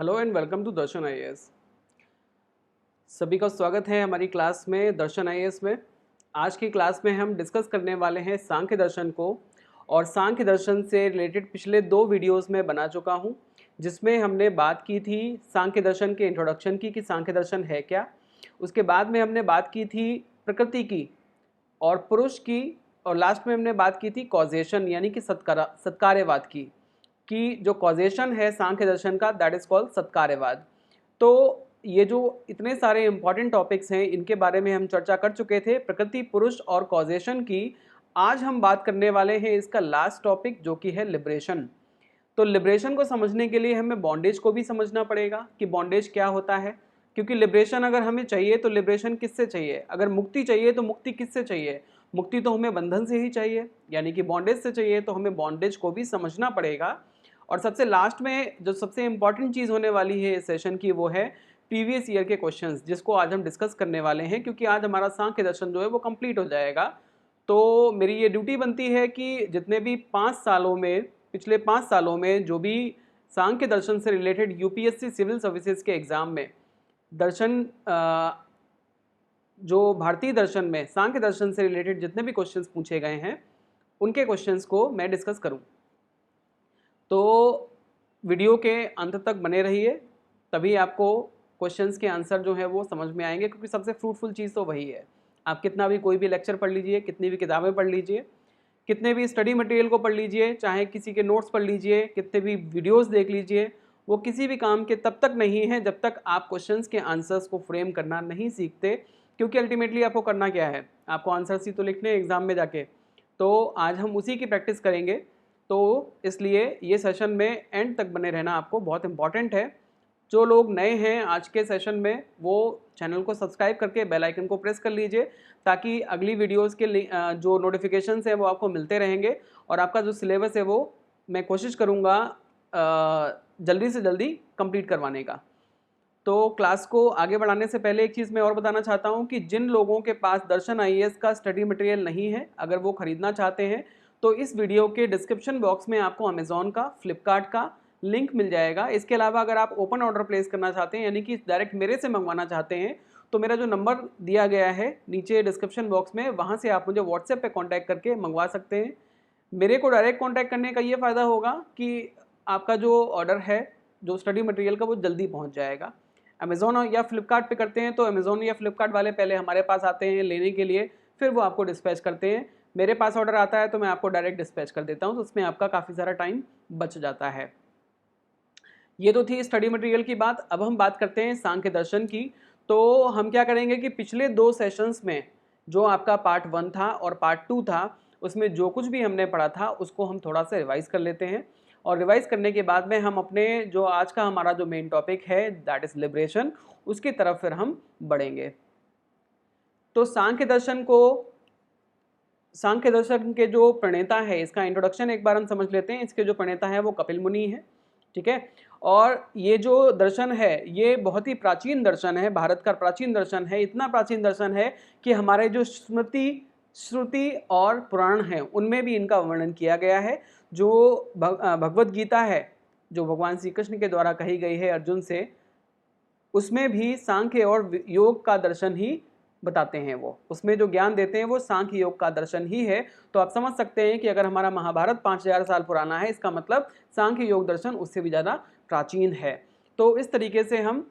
Hello and welcome to Darshan IAS. सभी का स्वागत है हमारी क्लास में दर्शन आईएएस में। आज की क्लास में हम डिस्कस करने वाले हैं सांख्य दर्शन को, और सांख्य दर्शन से रिलेटेड पिछले 2 वीडियोस में बना चुका हूं, जिसमें हमने बात की थी सांख्य दर्शन के इंट्रोडक्शन की कि सांख्य दर्शन है क्या। उसके बाद में हमने बात की थी प्रकृति की और पुरुष की, और लास्ट में हमने बात की थी कॉजेशन यानी कि सत्कार्यवाद की, कि जो कॉजेशन है सांख्य दर्शन का दैट इज कॉल्ड सत्कार्यवाद। तो ये जो इतने सारे इंपॉर्टेंट टॉपिक्स हैं इनके बारे में हम चर्चा कर चुके थे, प्रकृति, पुरुष और कॉजेशन की। आज हम बात करने वाले हैं इसका लास्ट टॉपिक जो कि है लिबरेशन। तो लिबरेशन को समझने के लिए हमें बॉन्डेज को भी समझना पड़ेगा कि बॉन्डेज क्या होता है, क्योंकि लिबरेशन अगर हमें चाहिए तो लिबरेशन किससे चाहिए, अगर मुक्ति चाहिए तो मुक्ति किससे चाहिए, मुक्ति तो हमें बंधन से ही चाहिए यानी कि बॉन्डेज से चाहिए, तो हमें बॉन्डेज को भी समझना पड़ेगा। और सबसे लास्ट में जो सबसे इंपॉर्टेंट चीज़ होने वाली है इस सेशन की वो है प्रीवियस ईयर के क्वेश्चंस, जिसको आज हम डिस्कस करने वाले हैं, क्योंकि आज हमारा सांख्य दर्शन जो है वो कंप्लीट हो जाएगा। तो मेरी ये ड्यूटी बनती है कि जितने भी 5 सालों में, पिछले 5 सालों में जो भी सांख्य दर्शन से रिलेटेड यूपीएससी सिविल सर्विसेज के एग्ज़ाम में दर्शन जो भारतीय दर्शन में सांख्य दर्शन से रिलेटेड जितने भी क्वेश्चंस पूछे गए हैं उनके क्वेश्चंस को मैं डिस्कस करूं। तो वीडियो के अंत तक बने रहिए, तभी आपको क्वेश्चंस के आंसर जो है वो समझ में आएंगे, क्योंकि सबसे फ्रूटफुल चीज़ तो वही है। आप कितना भी कोई भी लेक्चर पढ़ लीजिए, कितनी भी किताबें पढ़ लीजिए, कितने भी स्टडी मटेरियल को पढ़ लीजिए, चाहे किसी के नोट्स पढ़ लीजिए, कितने भी वीडियोस देख लीजिए, वो किसी भी काम के तब तक नहीं है जब तक आप क्वेश्चंस के आंसर्स को फ्रेम करना नहीं सीखते। क्योंकि अल्टीमेटली आपको करना क्या है, आपको आंसर्स ही तो लिखने हैं एग्जाम में जाके। तो आज हम उसी की प्रैक्टिस करेंगे, तो इसलिए ये सेशन में एंड तक बने रहना आपको बहुत इंपॉर्टेंट है। जो लोग नए हैं आज के सेशन में वो चैनल को सब्सक्राइब करके बेल आइकन को प्रेस कर लीजिए, ताकि अगली वीडियोस के जो नोटिफिकेशंस हैं वो आपको मिलते रहेंगे, और आपका जो सिलेबस है वो मैं कोशिश करूँगा जल्दी से जल्दी कंप्लीट करवाने का। तो क्लास को आगे बढ़ाने से पहले एक चीज़ मैं और बताना चाहता हूँ कि जिन लोगों के पास दर्शन आईएएस का स्टडी मटेरियल नहीं है, अगर वो खरीदना चाहते हैं तो इस वीडियो के डिस्क्रिप्शन बॉक्स में आपको अमेज़ॉन का, फ्लिपकार्ट का लिंक मिल जाएगा। इसके अलावा अगर आप ओपन ऑर्डर प्लेस करना चाहते हैं यानी कि डायरेक्ट मेरे से मंगवाना चाहते हैं, तो मेरा जो नंबर दिया गया है नीचे डिस्क्रिप्शन बॉक्स में, वहाँ से आप मुझे व्हाट्सएप पे कांटेक्ट करके मंगवा सकते हैं। मेरे को डायरेक्ट कांटेक्ट करने का ये फ़ायदा होगा कि आपका जो ऑर्डर है जो स्टडी मटेरियल का वो जल्दी पहुँच जाएगा। अमेज़ॉन या फ्लिपकार्ट पे करते हैं तो अमेज़ॉन या फ्लिपकार्ट वाले पहले हमारे पास आते हैं लेने के लिए, फिर वो आपको डिस्पैच करते हैं। मेरे पास ऑर्डर आता है तो मैं आपको डायरेक्ट डिस्पैच कर देता हूँ, तो उसमें आपका काफ़ी सारा टाइम बच जाता है। ये तो थी स्टडी मटेरियल की बात। अब हम बात करते हैं सांख्य दर्शन की। तो हम क्या करेंगे कि पिछले 2 सेशंस में जो आपका पार्ट 1 था और पार्ट 2 था, उसमें जो कुछ भी हमने पढ़ा था उसको हम थोड़ा सा रिवाइज कर लेते हैं, और रिवाइज करने के बाद में हम अपने जो आज का हमारा जो मेन टॉपिक है दैट इज लिबरेशन, उसकी तरफ फिर हम बढ़ेंगे। तो सांख्य दर्शन के जो प्रणेता है, इसका इंट्रोडक्शन एक बार हम समझ लेते हैं। इसके जो प्रणेता है वो कपिल मुनि है, ठीक है। और ये जो दर्शन है ये बहुत ही प्राचीन दर्शन है, भारत का प्राचीन दर्शन है। इतना प्राचीन दर्शन है कि हमारे जो स्मृति, श्रुति और पुराण हैं उनमें भी इनका वर्णन किया गया है। जो भगवद गीता है जो भगवान श्री कृष्ण के द्वारा कही गई है अर्जुन से, उसमें भी सांख्य और योग का दर्शन ही बताते हैं। वो उसमें जो ज्ञान देते हैं वो सांख्य योग का दर्शन ही है। तो आप समझ सकते हैं कि अगर हमारा महाभारत 5000 साल पुराना है, इसका मतलब सांख्य योग दर्शन उससे भी ज़्यादा प्राचीन है। तो इस तरीके से हम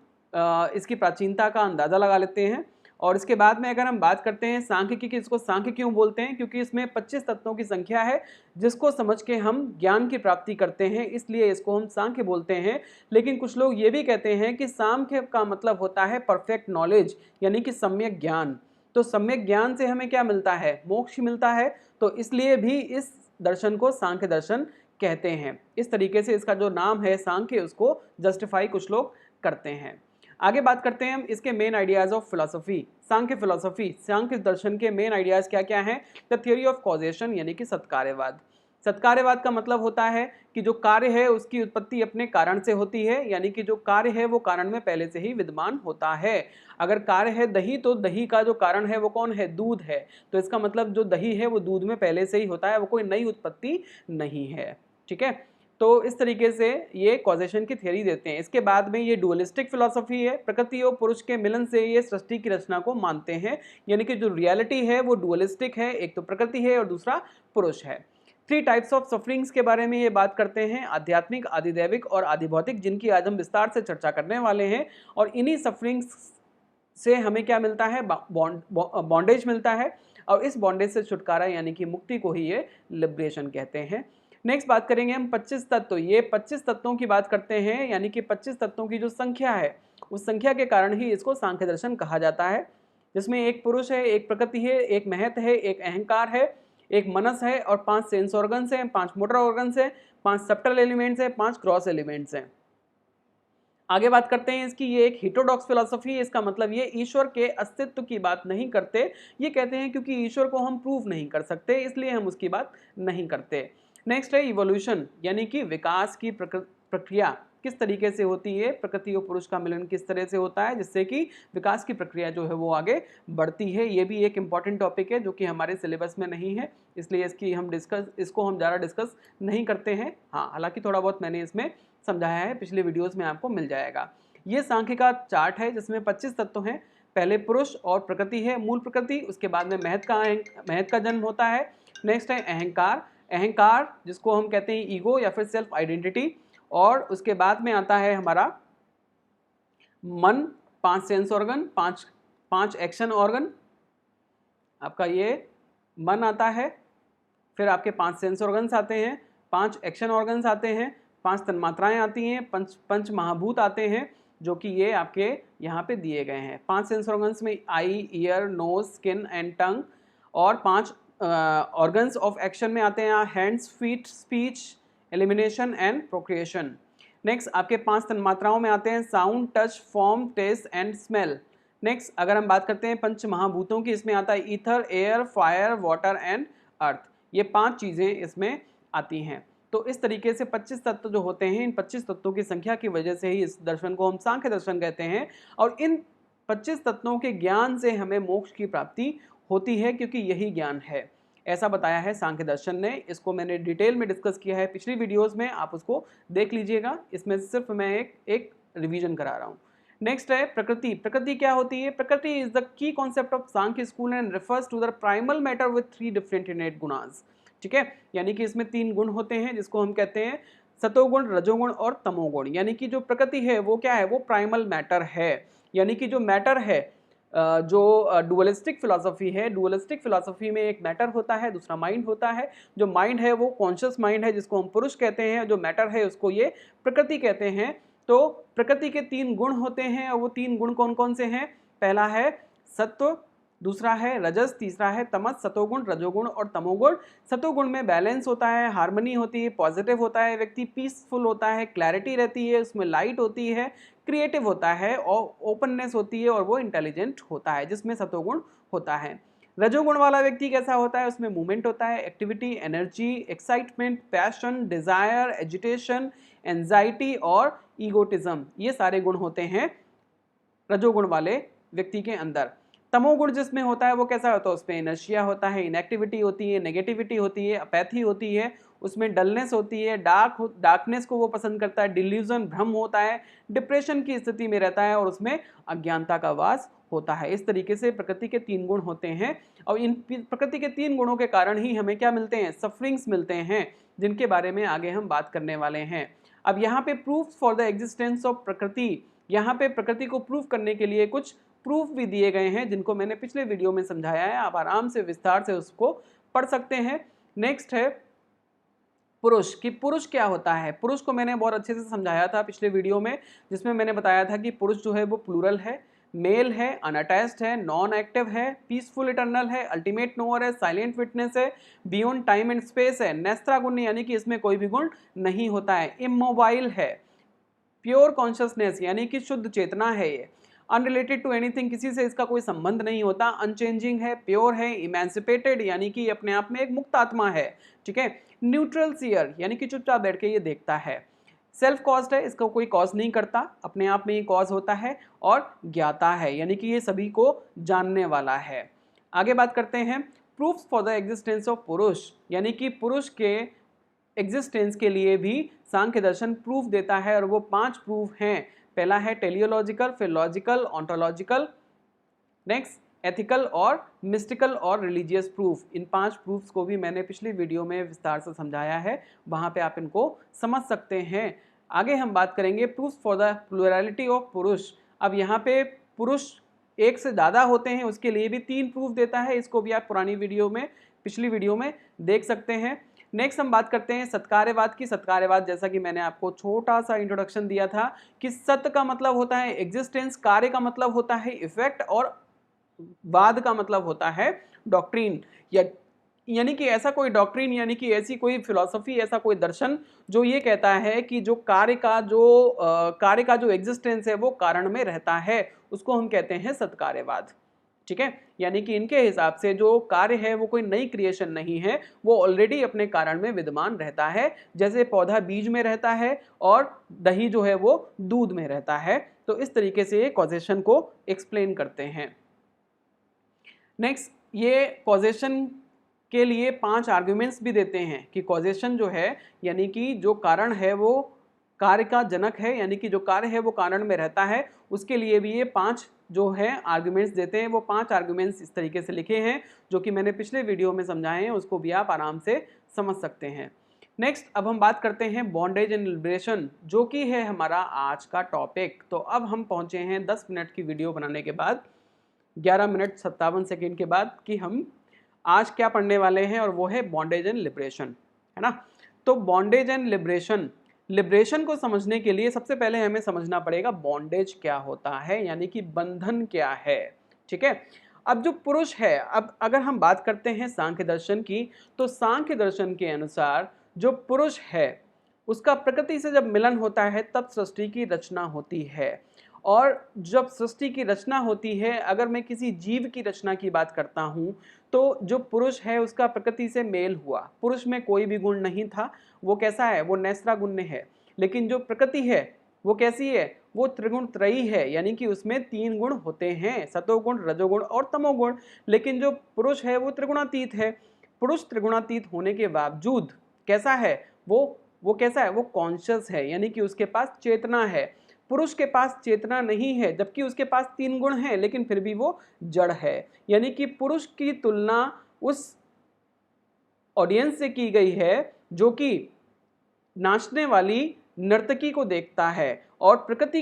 इसकी प्राचीनता का अंदाज़ा लगा लेते हैं। और इसके बाद में अगर हम बात करते हैं सांख्यिकी की, इसको सांख्य क्यों बोलते हैं, क्योंकि इसमें 25 तत्वों की संख्या है जिसको समझ के हम ज्ञान की प्राप्ति करते हैं, इसलिए इसको हम सांख्य बोलते हैं। लेकिन कुछ लोग ये भी कहते हैं कि सांख्य का मतलब होता है परफेक्ट नॉलेज यानी कि सम्यक ज्ञान। तो सम्यक ज्ञान से हमें क्या मिलता है, मोक्ष मिलता है। तो इसलिए भी इस दर्शन को सांख्य दर्शन कहते हैं। इस तरीके से इसका जो नाम है सांख्य उसको जस्टिफाई कुछ लोग करते हैं। आगे बात करते हैं हम इसके मेन आइडियाज ऑफ फिलॉसफी। सांख्य दर्शन के मेन आइडियाज क्या क्या हैं। द थ्योरी ऑफ कॉजेशन यानी कि सत्कार्यवाद। सत्कार्यवाद का मतलब होता है कि जो कार्य है उसकी उत्पत्ति अपने कारण से होती है, यानी कि जो कार्य है वो कारण में पहले से ही विद्यमान होता है। अगर कार्य है दही, तो दही का जो कारण है वो कौन है, दूध है। तो इसका मतलब जो दही है वो दूध में पहले से ही होता है, वो कोई नई उत्पत्ति नहीं है, ठीक है। तो इस तरीके से ये कॉजेशन की थ्योरी देते हैं। इसके बाद में ये डुअलिस्टिक फिलॉसफी है, प्रकृति और पुरुष के मिलन से ये सृष्टि की रचना को मानते हैं, यानी कि जो रियलिटी है वो डुअलिस्टिक है, एक तो प्रकृति है और दूसरा पुरुष है। 3 टाइप्स ऑफ सफरिंग्स के बारे में ये बात करते हैं, आध्यात्मिक, आधिदैविक और आधिभौतिक, जिनकी आज हम विस्तार से चर्चा करने वाले हैं। और इन्हीं सफरिंग्स से हमें क्या मिलता है, बॉन्डेज मिलता है, और इस बॉन्डेज से छुटकारा यानी कि मुक्ति को ही ये लिबरेशन कहते हैं। नेक्स्ट बात करेंगे हम 25 तत्व। ये 25 तत्वों की बात करते हैं, यानी कि 25 तत्वों की जो संख्या है उस संख्या के कारण ही इसको सांख्य दर्शन कहा जाता है, जिसमें एक पुरुष है, एक प्रकृति है, एक महत है, एक अहंकार है, एक मनस है और 5 सेंस ऑर्गन्स हैं, 5 मोटर ऑर्गन्स हैं, 5 सब्टल एलिमेंट्स हैं, 5 ग्रॉस एलिमेंट्स हैं। आगे बात करते हैं इसकी, ये एक हिटोडॉक्स फिलॉसफी है। इसका मतलब ये ईश्वर के अस्तित्व की बात नहीं करते, ये कहते हैं क्योंकि ईश्वर को हम प्रूव नहीं कर सकते इसलिए हम उसकी बात नहीं करते। नेक्स्ट है इवोल्यूशन, यानी कि विकास की प्रक्रिया किस तरीके से होती है, प्रकृति और पुरुष का मिलन किस तरह से होता है जिससे कि विकास की प्रक्रिया जो है वो आगे बढ़ती है। ये भी एक इम्पॉर्टेंट टॉपिक है जो कि हमारे सिलेबस में नहीं है, इसलिए इसको हम ज़्यादा डिस्कस नहीं करते हैं। हाँ, हालांकि थोड़ा बहुत मैंने इसमें समझाया है, पिछले वीडियोस में आपको मिल जाएगा। ये सांख्य का चार्ट है जिसमें 25 तत्व हैं। पहले पुरुष और प्रकृति है, मूल प्रकृति, उसके बाद में महत का जन्म होता है। नेक्स्ट है अहंकार जिसको हम कहते हैं ईगो या फिर सेल्फ आइडेंटिटी, और उसके बाद में आता है हमारा मन, 5 सेंस ऑर्गन, 5 एक्शन ऑर्गन, आपका ये मन आता है, फिर आपके 5 सेंस ऑर्गन्स आते हैं, 5 एक्शन ऑर्गन्स आते हैं, 5 तन्मात्राएं आती हैं, पंच महाभूत आते हैं जो कि ये आपके यहाँ पे दिए गए हैं। 5 सेंस ऑर्गन्स में eye, ear, nose, skin and tongue, और 5 ऑर्गन्स ऑफ एक्शन में आते हैं hands, feet, speech, elimination and procreation. Next आपके 5 तन्मात्राओं में आते हैं sound, touch, form, taste and smell. Next अगर हम बात करते हैं पंच महाभूतों की, इसमें आता है ether, air, fire, water and earth. ये 5 चीज़ें इसमें आती हैं। तो इस तरीके से 25 तत्व जो होते हैं, इन 25 तत्वों की संख्या की वजह से ही इस दर्शन को हम सांख्य दर्शन कहते हैं, और इन 25 तत्वों के ज्ञान से हमें मोक्ष की प्राप्ति होती है, क्योंकि यही ज्ञान है, ऐसा बताया है सांख्य दर्शन ने। इसको मैंने डिटेल में डिस्कस किया है पिछली वीडियोस में, आप उसको देख लीजिएगा। इसमें सिर्फ मैं एक रिवीजन करा रहा हूँ। नेक्स्ट है प्रकृति। प्रकृति क्या होती है? Prakriti is the key concept of Sankhya school and refers to the primal matter with 3 different innate gunas. ठीक है, यानी कि इसमें 3 गुण होते हैं जिसको हम कहते हैं सतोगुण, रजोगुण और तमोगुण। यानी कि जो प्रकृति है वो क्या है? वो प्राइमल मैटर है, यानी कि जो मैटर है, जो डुअलिस्टिक फिलॉसफी है, डुअलिस्टिक फिलॉसफी में एक मैटर होता है, दूसरा माइंड होता है। जो माइंड है वो कॉन्शियस माइंड है जिसको हम पुरुष कहते हैं, जो मैटर है उसको ये प्रकृति कहते हैं। तो प्रकृति के 3 गुण होते हैं, और वो 3 गुण कौन कौन से हैं? पहला है सत्व, दूसरा है रजस, तीसरा है तमस। सतोगुण, रजोगुण और तमोगुण। सतोगुण में बैलेंस होता है, हार्मनी होती है, पॉजिटिव होता है, व्यक्ति पीसफुल होता है, क्लैरिटी रहती है, उसमें लाइट होती है, क्रिएटिव होता है और ओपननेस होती है, और वो इंटेलिजेंट होता है, जिसमें सतोगुण होता है। रजोगुण वाला व्यक्ति कैसा होता है? उसमें मूवमेंट होता है, activity, energy, excitement, passion, desire, agitation, anxiety और ईगोटिज्म। ये सारे गुण होते हैं रजोगुण वाले व्यक्ति के अंदर। तमोगुण जिसमें होता है वो कैसा होता है? उसमें इनर्शिया होता है, इनएक्टिविटी होती है, नेगेटिविटी होती है, अपैथी होती है, उसमें डलनेस होती है, डार्कनेस को वो पसंद करता है, डिल्यूजन, भ्रम होता है, डिप्रेशन की स्थिति में रहता है, और उसमें अज्ञानता का वास होता है। इस तरीके से प्रकृति के 3 गुण होते हैं, और इन प्रकृति के 3 गुणों के कारण ही हमें क्या मिलते हैं? सफरिंग्स मिलते हैं, जिनके बारे में आगे हम बात करने वाले हैं। अब यहाँ पे proof for the existence of प्रकृति, यहाँ पे प्रकृति को प्रूफ करने के लिए कुछ प्रूफ भी दिए गए हैं, जिनको मैंने पिछले वीडियो में समझाया है, आप आराम से विस्तार से उसको पढ़ सकते हैं। नेक्स्ट है पुरुष, कि पुरुष क्या होता है? पुरुष को मैंने बहुत अच्छे से समझाया था पिछले वीडियो में, जिसमें मैंने बताया था कि पुरुष जो है वो प्लूरल है, मेल है, अनअटैच्ड है, नॉन एक्टिव है, पीसफुल इटर्नल है, अल्टीमेट नोअर है, साइलेंट विटनेस है, बियॉन्ड टाइम एंड स्पेस है, नेस्त्रा गुण यानी कि इसमें कोई भी गुण नहीं होता है, इमोबाइल है, प्योर कॉन्शियसनेस यानी कि शुद्ध चेतना है, ये अनरिलेटेड टू एनीथिंग, किसी से इसका कोई संबंध नहीं होता, अनचेंजिंग है, प्योर है, इमेंसिपेटेड यानी कि अपने आप में एक मुक्त आत्मा है। ठीक है, न्यूट्रल सीयर यानी कि चुपचाप बैठ के ये देखता है, सेल्फ कॉज्ड है, इसका कोई कॉज नहीं करता, अपने आप में ही कॉज होता है, और ज्ञाता है यानी कि ये सभी को जानने वाला है। आगे बात करते हैं proofs for the existence of पुरुष, यानी कि पुरुष के एग्जिस्टेंस के लिए भी सांख्य दर्शन प्रूफ देता है, और वो 5 प्रूफ हैं। पहला है टेलियोलॉजिकल, फिर लॉजिकल, ऑन्टोलॉजिकल, नेक्स्ट एथिकल और मिस्टिकल और रिलीजियस प्रूफ। इन 5 प्रूफ्स को भी मैंने पिछली वीडियो में विस्तार से समझाया है, वहाँ पे आप इनको समझ सकते हैं। आगे हम बात करेंगे proof for the plurality of पुरुष। अब यहाँ पे पुरुष एक से ज़्यादा होते हैं, उसके लिए भी 3 प्रूफ देता है। इसको भी आप पुरानी वीडियो में, पिछली वीडियो में देख सकते हैं। नेक्स्ट हम बात करते हैं सत्कार्यवाद की। सत्कार्यवाद, जैसा कि मैंने आपको छोटा सा इंट्रोडक्शन दिया था कि सत्य का मतलब होता है एग्जिस्टेंस, कार्य का मतलब होता है इफेक्ट, और वाद का मतलब होता है डॉक्ट्रिन, यानी कि ऐसा कोई डॉक्ट्रिन, यानी कि ऐसी कोई फिलॉसफी, ऐसा कोई दर्शन जो ये कहता है कि जो कार्य का जो एग्जिस्टेंस है वो कारण में रहता है, उसको हम कहते हैं सत्कार्यवाद। ठीक है, यानी कि इनके हिसाब से जो कार्य है वो कोई नई क्रिएशन नहीं है, वो ऑलरेडी अपने कारण में विद्यमान रहता है। जैसे पौधा बीज में रहता है और दही जो है वो दूध में रहता है। तो इस तरीके से ये कॉजेशन को एक्सप्लेन करते हैं। नेक्स्ट, ये कॉजेशन के लिए 5 आर्ग्यूमेंट्स भी देते हैं कि कॉजेशन जो है, यानी कि जो कारण है वो कार्य का जनक है, यानी कि जो कार्य है वो कारण में रहता है, उसके लिए भी ये 5 जो है आर्ग्यूमेंट्स देते हैं। वो 5 आर्ग्यूमेंट्स इस तरीके से लिखे हैं जो कि मैंने पिछले वीडियो में समझाए हैं, उसको भी आप आराम से समझ सकते हैं। नेक्स्ट, अब हम बात करते हैं बॉन्डेज एंड लिबरेशन, जो कि है हमारा आज का टॉपिक। तो अब हम पहुंचे हैं 10 मिनट की वीडियो बनाने के बाद, 11 मिनट 57 सेकेंड के बाद, कि हम आज क्या पढ़ने वाले हैं, और वो है बॉन्डेज एंड लिबरेशन, है ना। तो बॉन्डेज एंड लिबरेशन को समझने के लिए सबसे पहले हमें समझना पड़ेगा बॉन्डेज क्या होता है, यानी कि बंधन क्या है। ठीक है, अब जो पुरुष है, अब अगर हम बात करते हैं सांख्य दर्शन की, तो सांख्य दर्शन के अनुसार जो पुरुष है उसका प्रकृति से जब मिलन होता है तब सृष्टि की रचना होती है। और जब सृष्टि की रचना होती है, अगर मैं किसी जीव की रचना की बात करता हूँ, तो जो पुरुष है उसका प्रकृति से मेल हुआ। पुरुष में कोई भी गुण नहीं था, वो कैसा है, वो नैस्रागुण्य है। लेकिन जो प्रकृति है वो कैसी है, वो त्रिगुण त्रयी है, यानी कि उसमें 3 गुण होते हैं, सतोगुण, रजोगुण और तमोगुण। लेकिन जो पुरुष है वो त्रिगुणातीत है। पुरुष त्रिगुणातीत होने के बावजूद कैसा है, वो कैसा है, वो कॉन्शियस है, यानी कि उसके पास चेतना है। पुरुष के पास चेतना नहीं है, जबकि उसके पास 3 गुण हैं, लेकिन फिर भी वो जड़ है। यानी कि पुरुष की तुलना उस ऑडियंस से की गई है जो कि नाचने वाली नर्तकी को देखता है, और प्रकृति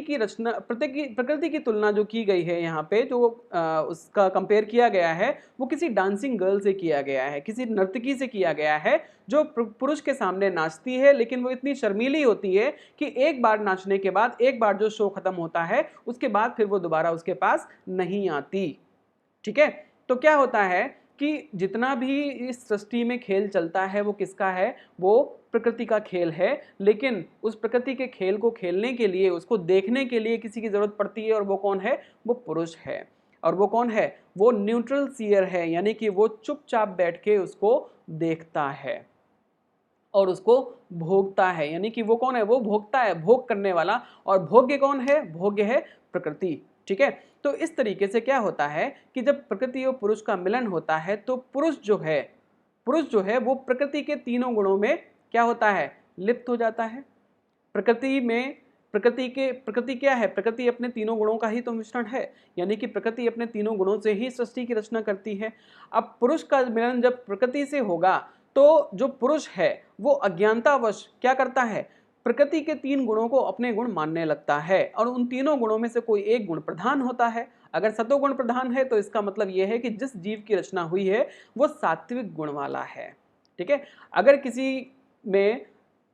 की तुलना जो की गई है यहाँ पे, जो उसका कंपेयर किया गया है, वो किसी डांसिंग गर्ल से किया गया है, किसी नर्तकी से किया गया है, जो पुरुष के सामने नाचती है, लेकिन वो इतनी शर्मीली होती है कि एक बार नाचने के बाद, एक बार जो शो खत्म होता है, उसके बाद फिर वो दोबारा उसके पास नहीं आती। ठीक है, तो क्या होता है कि जितना भी इस सृष्टि में खेल चलता है वो किसका है, वो प्रकृति का खेल है। लेकिन उस प्रकृति के खेल को खेलने के लिए, उसको देखने के लिए किसी की जरूरत पड़ती है, और वो कौन है, वो पुरुष है। और वो कौन है, वो न्यूट्रल सीयर है, यानी कि वो चुपचाप बैठ के उसको देखता है और उसको भोगता है। यानी कि वो कौन है, वो भोगता है, भोग करने वाला। और भोग्य कौन है, भोग्य है प्रकृति। ठीक है, तो इस तरीके से क्या होता है कि जब प्रकृति और पुरुष का मिलन होता है, तो पुरुष जो है वो प्रकृति के 3 गुणों में क्या होता है, लिप्त हो जाता है। प्रकृति क्या है, प्रकृति अपने 3 गुणों का ही तो मिश्रण है, यानी कि प्रकृति अपने 3 गुणों से ही सृष्टि की रचना करती है। अब पुरुष का मिलन जब प्रकृति से होगा, तो जो पुरुष है वो अज्ञानतावश क्या करता है, प्रकृति के 3 गुणों को अपने गुण मानने लगता है, और उन 3 गुणों में से कोई एक गुण प्रधान होता है। अगर सतोगुण प्रधान है तो इसका मतलब यह है कि जिस जीव की रचना हुई है वो सात्विक गुण वाला है। ठीक है, अगर किसी में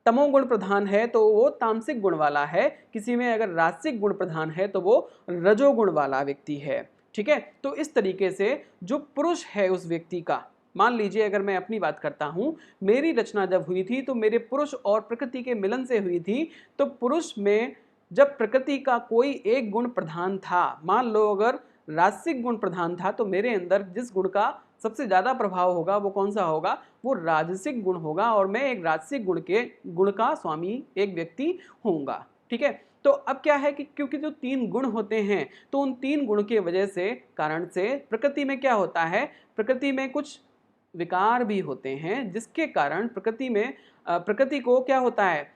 तमोगुण प्रधान है तो वो तामसिक गुण वाला है, किसी में अगर राजसिक गुण प्रधान है तो वो रजोगुण वाला व्यक्ति है। ठीक है, तो इस तरीके से जो पुरुष है उस व्यक्ति का, मान लीजिए अगर मैं अपनी बात करता हूँ, मेरी रचना जब हुई थी तो मेरे पुरुष और प्रकृति के मिलन से हुई थी। तो पुरुष में जब प्रकृति का कोई एक गुण प्रधान था, मान लो अगर राजसिक गुण प्रधान था, तो मेरे अंदर जिस गुण का सबसे ज़्यादा प्रभाव होगा वो कौन सा होगा, वो राजसिक गुण होगा, और मैं एक राजसिक गुण का स्वामी एक व्यक्ति होऊंगा। ठीक है, तो अब क्या है कि क्योंकि जो 3 गुण होते हैं, तो उन 3 गुण के वजह से, कारण से प्रकृति में क्या होता है, प्रकृति में कुछ विकार भी होते हैं, जिसके कारण प्रकृति को क्या होता है,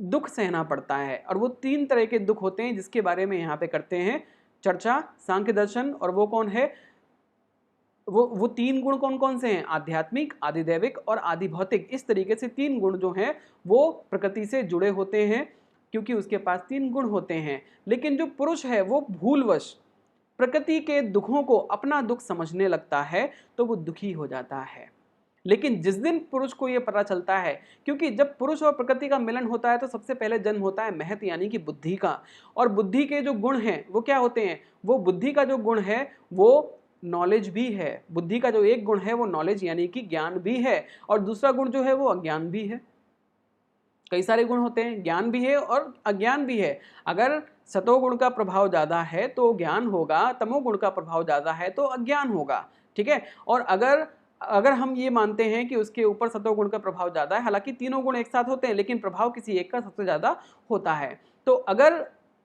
दुख सहना पड़ता है। और वो 3 तरह के दुख होते हैं जिसके बारे में यहाँ पे करते हैं चर्चा सांख्य दर्शन। और वो कौन है, वो 3 गुण कौन कौन से हैं, आध्यात्मिक, आदिदैविक और आदि भौतिक। इस तरीके से 3 गुण जो हैं वो प्रकृति से जुड़े होते हैं, क्योंकि उसके पास 3 गुण होते हैं। लेकिन जो पुरुष है वो भूलवश प्रकृति के दुखों को अपना दुख समझने लगता है, तो वो दुखी हो जाता है। लेकिन जिस दिन पुरुष को ये पता चलता है, क्योंकि जब पुरुष और प्रकृति का मिलन होता है तो सबसे पहले जन्म होता है महत यानी कि बुद्धि का। और बुद्धि के जो गुण हैं वो क्या होते हैं, वो बुद्धि का जो गुण है वो नॉलेज भी है। बुद्धि का जो एक गुण है वो नॉलेज यानी कि ज्ञान भी है, और दूसरा गुण जो है वो अज्ञान भी है। कई सारे गुण होते हैं, ज्ञान भी है और अज्ञान भी है। अगर सतोगुण का प्रभाव ज़्यादा है तो ज्ञान होगा, तमोगुण का प्रभाव ज़्यादा है तो अज्ञान होगा, ठीक है। और अगर हम ये मानते हैं कि उसके ऊपर सतोगुण का प्रभाव ज़्यादा है, हालांकि तीनों गुण एक साथ होते हैं लेकिन प्रभाव किसी एक का सबसे ज़्यादा होता है, तो अगर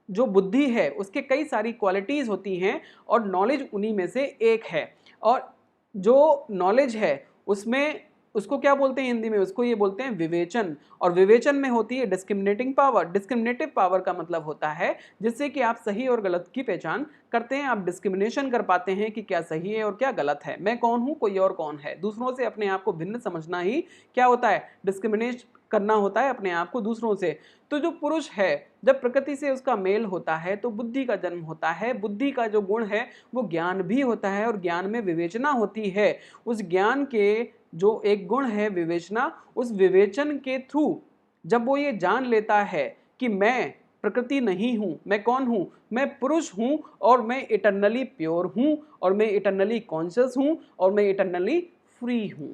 जो बुद्धि है उसके कई सारी क्वालिटीज़ होती हैं और नॉलेज उन्हीं में से एक है। और जो नॉलेज है उसमें उसको क्या बोलते हैं हिंदी में, उसको ये बोलते हैं विवेचन। और विवेचन में होती है डिस्क्रिमिनेटिंग पावर। डिस्क्रिमिनेटिव पावर का मतलब होता है जिससे कि आप सही और गलत की पहचान करते हैं, आप डिस्क्रिमिनेशन कर पाते हैं कि क्या सही है और क्या गलत है, मैं कौन हूं, कोई और कौन है। दूसरों से अपने आप को भिन्न समझना ही क्या होता है, डिस्क्रिमिनेट करना होता है अपने आप को दूसरों से। तो जो पुरुष है जब प्रकृति से उसका मेल होता है तो बुद्धि का जन्म होता है। बुद्धि का जो गुण है वो ज्ञान भी होता है और ज्ञान में विवेचना होती है। उस ज्ञान के जो एक गुण है विवेचना, उस विवेचन के थ्रू जब वो ये जान लेता है कि मैं प्रकृति नहीं हूं, मैं कौन हूं, मैं पुरुष हूं और मैं इटरनली प्योर हूं और मैं इटरनली कॉन्शियस हूं और मैं इटरनली फ्री हूं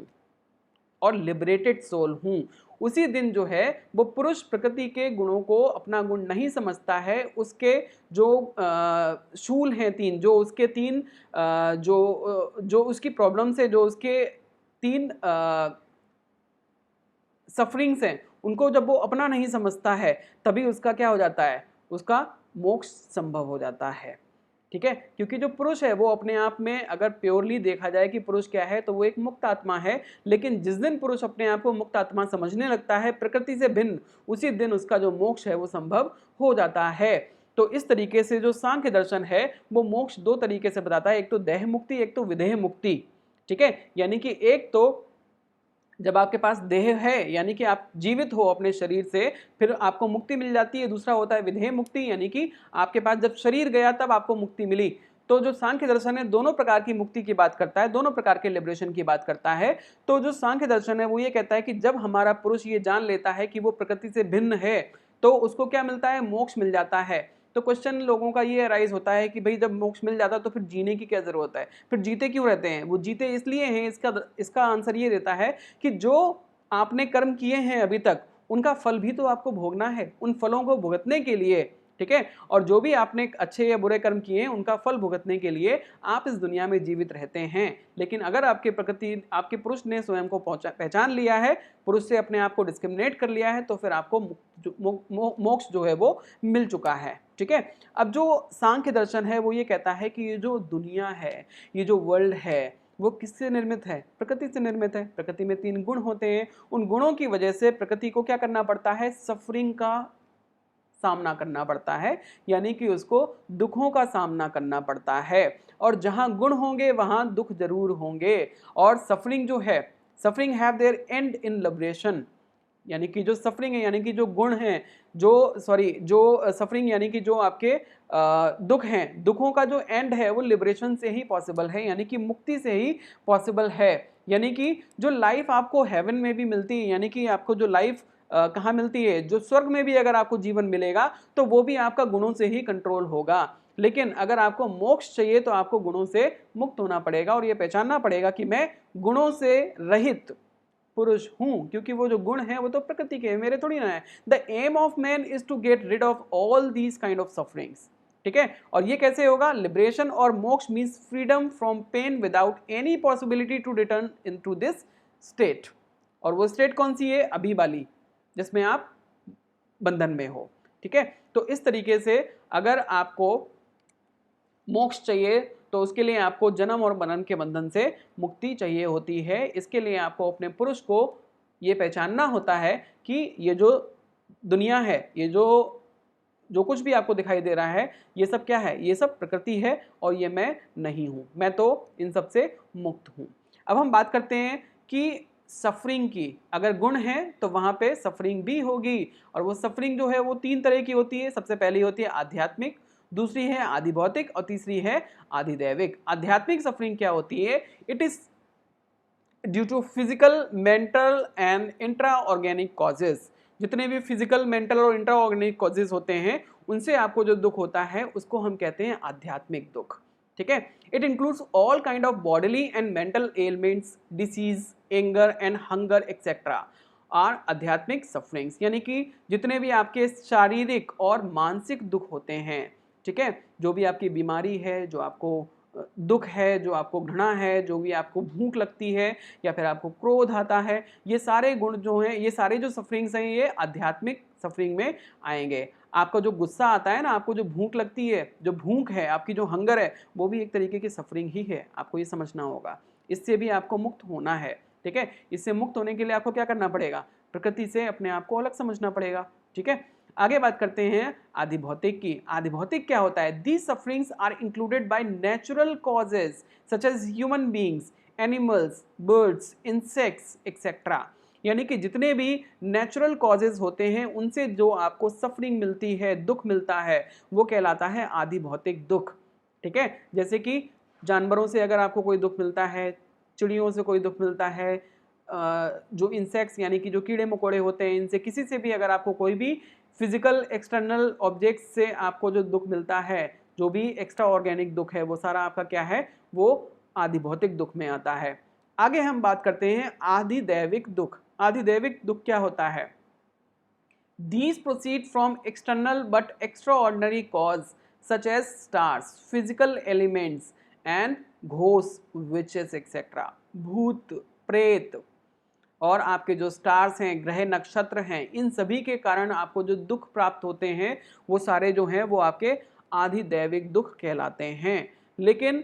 और लिबरेटेड सोल हूं, उसी दिन जो है वो पुरुष प्रकृति के गुणों को अपना गुण नहीं समझता है। उसके जो शूल हैं 3, जो उसके 3 जो उसकी प्रॉब्लम्स है, जो उसके 3 सफरिंग्स हैं, उनको जब वो अपना नहीं समझता है तभी उसका क्या हो जाता है, उसका मोक्ष संभव हो जाता है, ठीक है। क्योंकि जो पुरुष है वो अपने आप में अगर प्योरली देखा जाए कि पुरुष क्या है तो वो एक मुक्त आत्मा है। लेकिन जिस दिन पुरुष अपने आप को मुक्त आत्मा समझने लगता है प्रकृति से भिन्न, उसी दिन उसका जो मोक्ष है वो संभव हो जाता है। तो इस तरीके से जो सांख्य दर्शन है वो मोक्ष 2 तरीके से बताता है, एक तो देह मुक्ति, एक तो विदेह मुक्ति, ठीक है। यानी कि एक तो जब आपके पास देह है यानी कि आप जीवित हो अपने शरीर से, फिर आपको मुक्ति मिल जाती है। दूसरा होता है विदेह मुक्ति, यानी कि आपके पास जब शरीर गया तब आपको मुक्ति मिली। तो जो सांख्य दर्शन है दोनों प्रकार की मुक्ति की बात करता है, दोनों प्रकार के लिबरेशन की बात करता है। तो जो सांख्य दर्शन है वो ये कहता है कि जब हमारा पुरुष ये जान लेता है कि वो प्रकृति से भिन्न है तो उसको क्या मिलता है, मोक्ष मिल जाता है। तो क्वेश्चन लोगों का ये अराइज होता है कि भाई जब मोक्ष मिल जाता तो फिर जीने की क्या जरूरत है, फिर जीते क्यों रहते हैं। वो जीते इसलिए हैं, इसका आंसर ये देता है कि जो आपने कर्म किए हैं अभी तक उनका फल भी तो आपको भोगना है, उन फलों को भुगतने के लिए, ठीक है। और जो भी आपने अच्छे या बुरे कर्म किए हैं उनका फल भुगतने के लिए आप इस दुनिया में जीवित रहते हैं। लेकिन अगर आपके पुरुष ने स्वयं को पहचान लिया है, पुरुष से अपने आप को डिस्क्रिमिनेट कर लिया है, तो फिर आपको मोक्ष जो है वो मिल चुका है, ठीक है। अब जो सांख्य दर्शन है वो ये कहता है कि ये जो दुनिया है, ये जो वर्ल्ड है, वो किससे निर्मित है, प्रकृति से निर्मित है। प्रकृति में 3 गुण होते हैं, उन गुणों की वजह से प्रकृति को क्या करना पड़ता है, सफरिंग का सामना करना पड़ता है, यानी कि उसको दुखों का सामना करना पड़ता है। और जहां गुण होंगे वहां दुख जरूर होंगे। और सफरिंग जो है, suffering have their and in liberation, यानी कि जो सफरिंग है यानी कि जो गुण हैं, जो सफरिंग यानी कि जो आपके दुख हैं, दुखों का जो एंड है वो लिबरेशन से ही पॉसिबल है, यानी कि मुक्ति से ही पॉसिबल है। यानी कि जो लाइफ आपको हेवन में भी मिलती है, यानी कि आपको जो लाइफ कहाँ मिलती है, जो स्वर्ग में भी अगर आपको जीवन मिलेगा तो वो भी आपका गुणों से ही कंट्रोल होगा। लेकिन अगर आपको मोक्ष चाहिए तो आपको गुणों से मुक्त होना पड़ेगा और ये पहचानना पड़ेगा कि मैं गुणों से रहित पुरुष हूं, क्योंकि वो जो गुण है वो तो प्रकृति के मेरे थोड़ी ना है। The aim of man is to get rid of all these kind of sufferings, ठीक है। और ये कैसे होगा, लिबरेशन और moksha means freedom from pain without any possibility to return into this state. और वो स्टेट कौन सी है, अभी वाली, जिसमें आप बंधन में हो, ठीक है। तो इस तरीके से अगर आपको मोक्ष चाहिए तो उसके लिए आपको जन्म और मरण के बंधन से मुक्ति चाहिए होती है। इसके लिए आपको अपने पुरुष को ये पहचानना होता है कि ये जो दुनिया है, ये जो कुछ भी आपको दिखाई दे रहा है, ये सब क्या है, ये सब प्रकृति है और ये मैं नहीं हूँ, मैं तो इन सब से मुक्त हूँ। अब हम बात करते हैं कि सफरिंग की, अगर गुण है तो वहाँ पे सफरिंग भी होगी, और वो सफरिंग जो है वो 3 तरह की होती है। सबसे पहली होती है आध्यात्मिक, दूसरी है आदि भौतिक और तीसरी है आदि दैविक। आध्यात्मिक सफरिंग क्या होती है? It is due to physical, mental and intra organic causes. जितने भी फिजिकल, मेंटल और इंट्रा ऑर्गेनिक कॉजेज होते हैं उनसे आपको जो दुख होता है उसको हम कहते हैं आध्यात्मिक दुख। ठीक है, it includes all kind of bodily and mental elements, disease, anger and hunger etcetera are आध्यात्मिक सफरिंग्स। यानी कि जितने भी आपके शारीरिक और मानसिक दुख होते हैं, ठीक है, जो भी आपकी बीमारी है, जो आपको दुख है, जो आपको घृणा है, जो भी आपको भूख लगती है या फिर आपको क्रोध आता है, ये सारे गुण जो हैं, ये सारे जो सफरिंग्स हैं, ये आध्यात्मिक सफरिंग में आएंगे। आपका जो गुस्सा आता है ना, आपको जो भूख लगती है, जो भूख है, आपकी जो हंगर है, वो भी एक तरीके की सफरिंग ही है। आपको ये समझना होगा, इससे भी आपको मुक्त होना है। ठीक है, इससे मुक्त होने के लिए आपको क्या करना पड़ेगा? प्रकृति से अपने आप को अलग समझना पड़ेगा। ठीक है, आगे बात करते हैं आदि भौतिक की। आदि भौतिक क्या होता है? These sufferings are included by natural causes such as human beings, animals, birds, insects etcetera. यानी कि जितने भी नेचुरल कॉजेज होते हैं उनसे जो आपको सफरिंग मिलती है, दुख मिलता है, वो कहलाता है आदि भौतिक दुख। ठीक है, जैसे कि जानवरों से अगर आपको कोई दुख मिलता है, चिड़ियों से कोई दुख मिलता है, जो इंसेक्ट्स यानी कि जो कीड़े मकोड़े होते हैं, इनसे किसी से भी अगर आपको कोई भी फिजिकल एक्सटर्नल ऑब्जेक्ट से आपको जो दुख मिलता है, जो भी एक्स्ट्रा ऑर्गेनिक दुख है, वो सारा आपका क्या है? वो आदि भौतिक दुख में आता है। आगे हम बात करते हैं आदि दैविक दुख। आदि दैविक दुख क्या होता है? These proceed from external but extraordinary cause such as stars, physical elements and ghosts, witches etc. भूत, प्रेत और आपके जो स्टार्स हैं, ग्रह नक्षत्र हैं, इन सभी के कारण आपको जो दुख प्राप्त होते हैं वो सारे जो हैं वो आपके आदि दैविक दुख कहलाते हैं। लेकिन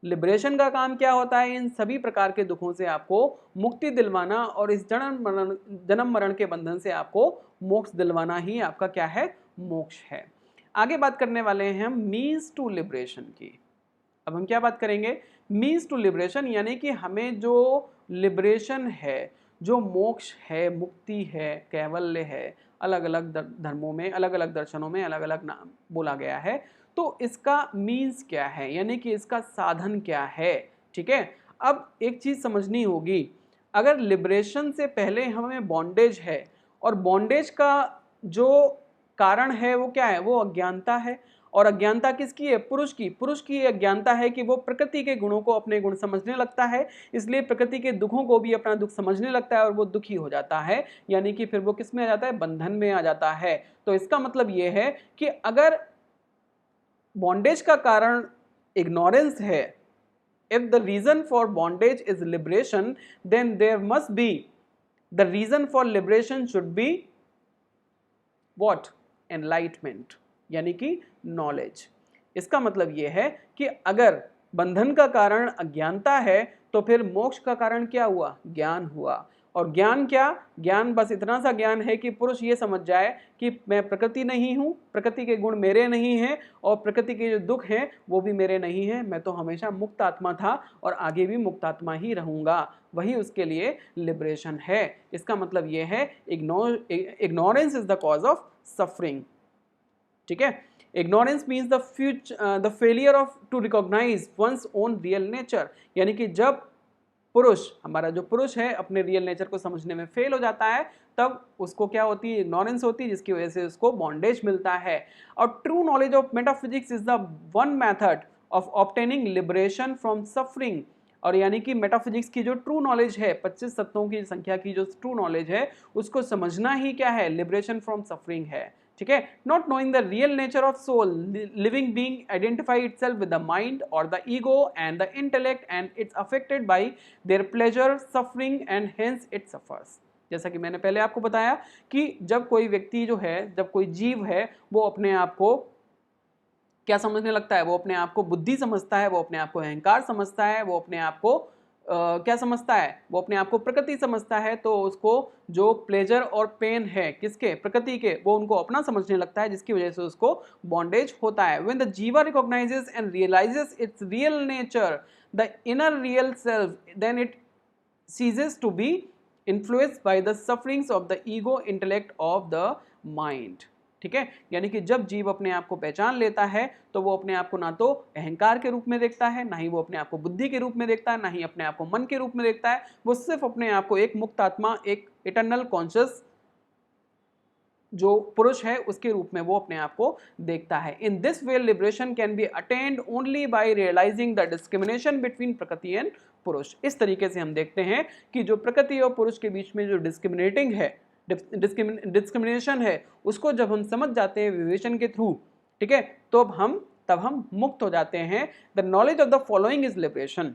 लिबरेशन का काम क्या होता है? इन सभी प्रकार के दुखों से आपको मुक्ति दिलवाना और इस जन्म मरण के बंधन से आपको मोक्ष दिलवाना ही आपका क्या है? मोक्ष है। आगे बात करने वाले हैं हम मीन्स टू लिबरेशन की। अब हम क्या बात करेंगे? मीन्स टू लिबरेशन, यानी कि हमें जो लिबरेशन है, जो मोक्ष है, मुक्ति है, कैवल्य है, अलग अलग धर्मों में, अलग अलग दर्शनों में अलग अलग नाम बोला गया है, तो इसका मीन्स क्या है, यानी कि इसका साधन क्या है? ठीक है, अब एक चीज समझनी होगी, अगर लिबरेशन से पहले हमें बॉन्डेज है, और बॉन्डेज का जो कारण है वो क्या है? वो अज्ञानता है। और अज्ञानता किसकी है? पुरुष की। पुरुष की अज्ञानता है कि वो प्रकृति के गुणों को अपने गुण समझने लगता है, इसलिए प्रकृति के दुखों को भी अपना दुख समझने लगता है और वो दुखी हो जाता है, यानी कि फिर वो किस में आ जाता है? बंधन में आ जाता है। तो इसका मतलब ये है कि अगर बॉन्डेज का कारण इग्नोरेंस है, if the reason for bondage is liberation, then there must be the reason for liberation should be what? Enlightenment, यानी कि नॉलेज। इसका मतलब यह है कि अगर बंधन का कारण अज्ञानता है तो फिर मोक्ष का कारण क्या हुआ? ज्ञान हुआ। और ज्ञान क्या? ज्ञान बस इतना सा ज्ञान है कि पुरुष ये समझ जाए कि मैं प्रकृति नहीं हूँ, प्रकृति के गुण मेरे नहीं हैं और प्रकृति के जो दुख हैं वो भी मेरे नहीं हैं, मैं तो हमेशा मुक्त आत्मा था और आगे भी मुक्त आत्मा ही रहूँगा। वही उसके लिए लिबरेशन है। इसका मतलब ये है ignorance is the cause of suffering. ठीक है, ignorance means the failure of to recognize one's own real nature, यानी कि जब पुरुष, हमारा जो पुरुष है, अपने रियल नेचर को समझने में फेल हो जाता है, तब उसको क्या होती है? इग्नोरेंस होती है, जिसकी वजह से उसको बॉन्डेज मिलता है। और true knowledge of metaphysics is the one method of obtaining liberation from suffering. और यानी कि मेटाफिजिक्स की जो ट्रू नॉलेज है, 25 तत्वों की संख्या की जो ट्रू नॉलेज है, उसको समझना ही क्या है? लिबरेशन फ्रॉम सफरिंग है। ठीक है, not knowing the real nature of soul, living being identify itself with the mind और the ego and the intellect and it's affected by their pleasure, suffering and hence it suffers. जैसा कि मैंने पहले आपको बताया कि जब कोई व्यक्ति जो है, जब कोई जीव है, वो अपने आप को क्या समझने लगता है? वो अपने आप को बुद्धि समझता है, वो अपने आप को अहंकार समझता है, वो अपने आप को क्या समझता है? वो अपने आप को प्रकृति समझता है। तो उसको जो प्लेजर और पेन है किसके? प्रकृति के, वो उनको अपना समझने लगता है, जिसकी वजह से उसको बॉन्डेज होता है। When the jiva recognizes and realizes its real nature, the inner real self, then it ceases to be influenced by the sufferings of the ego intellect of the mind। ठीक है, यानी कि जब जीव अपने आप को पहचान लेता है तो वो अपने आप को ना तो अहंकार के रूप में देखता है, ना ही वो अपने आप को बुद्धि के रूप में देखता है, ना ही अपने आप को मन के रूप में देखता है। वो सिर्फ अपने आप को एक मुक्त आत्मा, एक इटर्नल कॉन्शियस जो पुरुष है उसके रूप में वो अपने आप को देखता है। In this way liberation can be attained only by realizing the discrimination between Prakriti and Purusha. इस तरीके से हम देखते हैं कि जो प्रकृति और पुरुष के बीच में जो डिस्क्रिमिनेटिंग है, डिस्क्रिमिनेशन है, उसको जब हम समझ जाते हैं विवेचन के थ्रू, ठीक है, तो तब हम मुक्त हो जाते हैं। The knowledge of the following is liberation.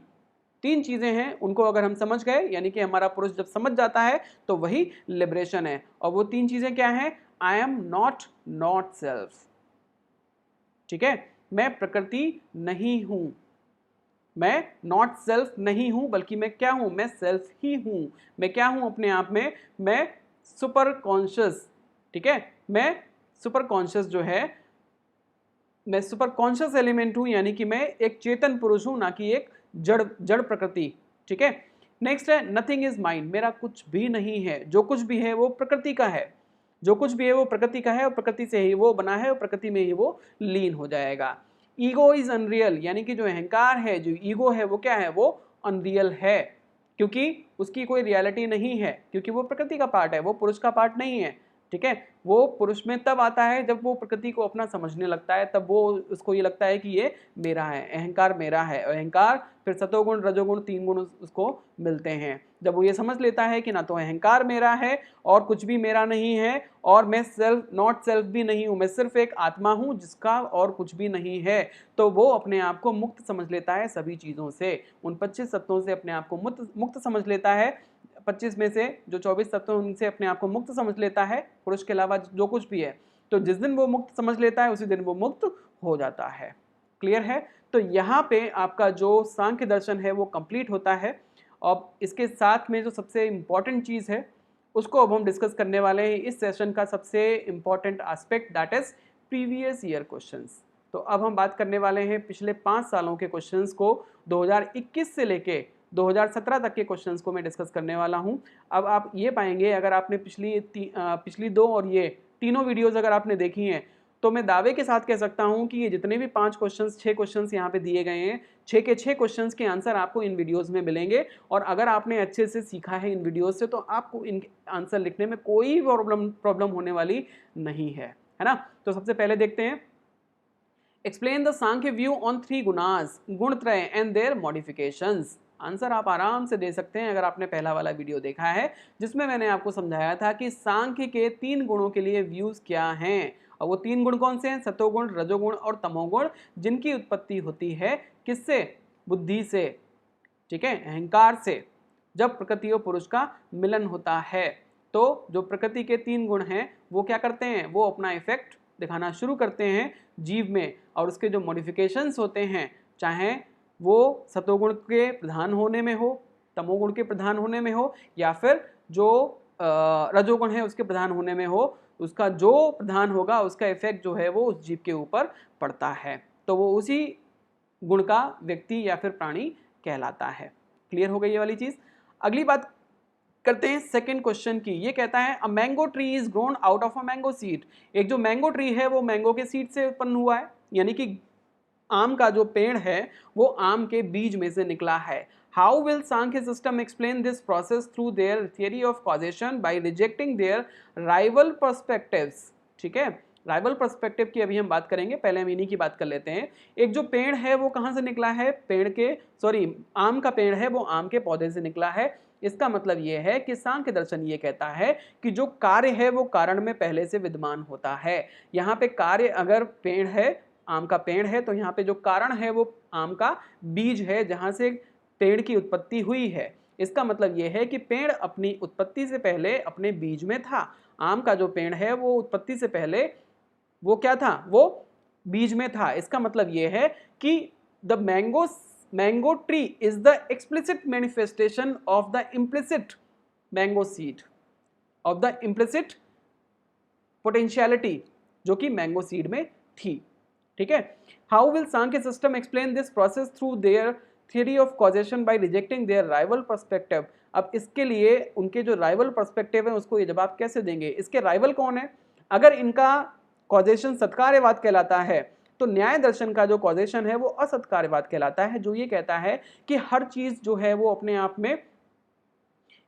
तीन चीजें हैं, उनको अगर हम समझ गए, यानी कि हमारा पुरुष जब समझ जाता है तो वही लिबरेशन है। और वो तीन चीजें क्या हैं? आई एम नॉट सेल्फ, ठीक है, मैं प्रकृति नहीं हूं, मैं नॉट सेल्फ नहीं हूं, बल्कि मैं क्या हूं? मैं सेल्फ ही हूं। मैं क्या हूं अपने आप में? मैं सुपर कॉन्शियस, ठीक है, मैं सुपर कॉन्शियस जो है, मैं सुपर कॉन्शियस एलिमेंट हूं, यानी कि मैं एक चेतन पुरुष हूं, ना कि एक जड़ प्रकृति। ठीक है, नेक्स्ट है नथिंग इज माइंड, मेरा कुछ भी नहीं है, जो कुछ भी है वो प्रकृति का है, जो कुछ भी है वो प्रकृति का है, और प्रकृति से ही वो बना है और प्रकृति में ही वो लीन हो जाएगा। ईगो इज अनरियल, यानी कि जो अहंकार है, जो ईगो है, वो क्या है? वो अनरियल है, क्योंकि उसकी कोई रियलिटी नहीं है, क्योंकि वो प्रकृति का पार्ट है, वो पुरुष का पार्ट नहीं है। ठीक है, वो पुरुष में तब आता है जब वो प्रकृति को अपना समझने लगता है, तब वो उसको ये लगता है कि ये मेरा है, अहंकार मेरा है। अहंकार फिर सतोगुण रजोगुण तीन गुण उसको मिलते हैं। जब वो ये समझ लेता है कि ना तो अहंकार मेरा है और कुछ भी मेरा नहीं है, और मैं नॉट सेल्फ भी नहीं हूँ, मैं सिर्फ एक आत्मा हूँ जिसका और कुछ भी नहीं है, तो वो अपने आप को मुक्त समझ लेता है सभी चीज़ों से, उन 25 तत्वों से अपने आप को मुक्त समझ लेता है। 25 में से जो 24 तत्व उनसे अपने आप को मुक्त समझ लेता है, पुरुष के अलावा जो कुछ भी है। तो जिस दिन वो मुक्त समझ लेता है उसी दिन वो मुक्त हो जाता है। क्लियर है? तो यहाँ पे आपका जो सांख्य दर्शन है वो कंप्लीट होता है। और इसके साथ में जो सबसे इम्पॉर्टेंट चीज़ है उसको अब हम डिस्कस करने वाले हैं, इस सेशन का सबसे important aspect, that is previous year questions. तो अब हम बात करने वाले हैं पिछले 5 सालों के क्वेश्चंस को, 2021 से लेके 2017 तक के क्वेश्चंस को मैं डिस्कस करने वाला हूं। अब आप ये पाएंगे, अगर आपने पिछली 2 और ये तीनों वीडियोस अगर आपने देखी हैं, तो मैं दावे के साथ कह सकता हूं कि ये जितने भी 5 क्वेश्चंस 6 क्वेश्चंस यहाँ पे दिए गए हैं, 6 के 6 क्वेश्चंस के आंसर आपको इन वीडियोस में मिलेंगे। और अगर आपने अच्छे से सीखा है इन वीडियोस से, तो आपको इन आंसर लिखने में कोई प्रॉब्लम होने वाली नहीं है ना। तो सबसे पहले देखते हैं, explain the Sankhya view on 3 gunas, गुणत्रय एंड देयर मॉडिफिकेशंस। आंसर आप आराम से दे सकते हैं अगर आपने पहला वाला वीडियो देखा है, जिसमें मैंने आपको समझाया था कि सांख्य के 3 गुणों के लिए व्यूज क्या हैं। और वो 3 गुण कौन से हैं? सतोगुण, रजोगुण और तमोगुण, जिनकी उत्पत्ति होती है किससे? बुद्धि से, ठीक है, अहंकार से। जब प्रकृति और पुरुष का मिलन होता है तो जो प्रकृति के 3 गुण हैं वो क्या करते हैं? वो अपना इफेक्ट दिखाना शुरू करते हैं जीव में, और उसके जो मॉडिफिकेशंस होते हैं, चाहे वो सतोगुण के प्रधान होने में हो, तमोगुण के प्रधान होने में हो, या फिर जो रजोगुण है उसके प्रधान होने में हो, उसका जो प्रधान होगा उसका इफेक्ट जो है वो उस जीव के ऊपर पड़ता है, तो वो उसी गुण का व्यक्ति या फिर प्राणी कहलाता है। क्लियर हो गई ये वाली चीज? अगली बात करते हैं सेकंड क्वेश्चन की। ये कहता है a mango tree is grown out of a mango seed. एक जो मैंगो ट्री है वो मैंगो के सीड से उत्पन्न हुआ है, यानी कि आम का जो पेड़ है वो आम के बीज में से निकला है। How will Sankhya system explain this process through their theory of causation by rejecting their rival perspectives. ठीक है, राइवल पर्सपेक्टिव की अभी हम बात करेंगे, पहले हम इन्हीं की बात कर लेते हैं। एक जो पेड़ है वो कहाँ से निकला है? आम का पेड़ है वो आम के पौधे से निकला है। इसका मतलब ये है कि सांख्य दर्शन ये कहता है कि जो कार्य है वो कारण में पहले से विद्यमान होता है। यहाँ पे कार्य, अगर पेड़ है, आम का पेड़ है, तो यहाँ पे जो कारण है वो आम का बीज है जहाँ से पेड़ की उत्पत्ति हुई है। इसका मतलब ये है कि पेड़ अपनी उत्पत्ति से पहले अपने बीज में था। आम का जो पेड़ है वो उत्पत्ति से पहले वो क्या था? वो बीज में था। इसका मतलब ये है कि the mango tree is the explicit manifestation of the implicit mango seed, of the implicit potentiality जो कि मैंगो सीड में थी। ठीक है। How will Sankhya system explain this process through their theory of causation by rejecting their rival perspective. अब इसके लिए उनके जो राइवल पर्सपेक्टिव है उसको ये जवाब कैसे देंगे? इसके राइवल कौन है? अगर इनका कॉजेशन सत्कार्यवाद कहलाता है तो न्याय दर्शन का जो कॉजेशन है वो असत्कार्यवाद कहलाता है, जो ये कहता है कि हर चीज जो है वो अपने आप में